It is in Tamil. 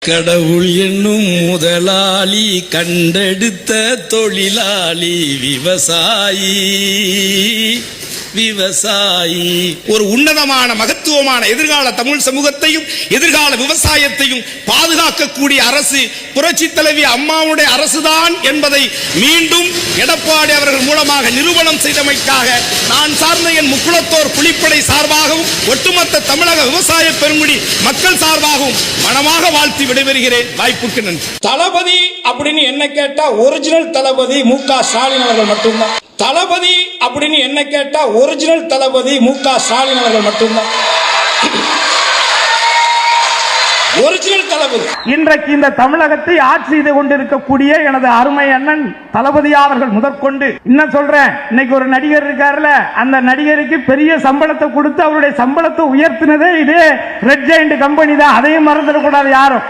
கடவுள் என்னும் முதலாளி கண்டெடுத்த தொழிலாளி விவசாயி. ஒரு உன்னதமான மகத்துவமான எதிர்கால தமிழ் சமூகத்தையும் எதிர்கால விவசாயத்தையும் பாதுகாக்கக்கூடிய அரசு புரட்சி தலைவி அம்மாவுடைய அரசுதான் என்பதை மீண்டும் எடப்பாடி அவர்கள் மூலமாக நிரூபணம் செய்தமைக்காக நான் சார்ந்த என் முக்குளத்தோர் புலிப்படை சார்பாகவும் ஒட்டுமொத்த தமிழக விவசாய பெருங்குடி மக்கள் சார்பாகவும் மனமாக வாழ்த்தி விடைபெறுகிறேன். வாய்ப்புக்கு நன்றி. தளபதி அப்படின்னு என்ன கேட்டா ஒரிஜினல் தளபதி மு.க. ஸ்டாலின் அவர்கள் மட்டும்தான். தளபதி அப்படின்னு என்ன கேட்டா ஒரிஜினல் தளபதி மு.க. ஸ்டாலின் அவர்கள் மட்டும்தான். ஒரிஜினல் தளபதி. இன்றைக்கு இந்த தமிழகத்தை ஆட்சி செய்து கொண்டிருக்கக்கூடிய எனது அருமை அண்ணன் தளபதி அவர்கள் முதற்கொண்டு இன்னும் சொல்றேன், இன்னைக்கு ஒரு நடிகர் இருக்காருல, அந்த நடிகருக்கு பெரிய சம்பளத்தை கொடுத்து அவருடைய சம்பளத்தை உயர்த்தினதே இதே ரெட் ஜெயண்ட் கம்பெனி தான். அதையும் மறந்துடக்கூடாது யாரும்.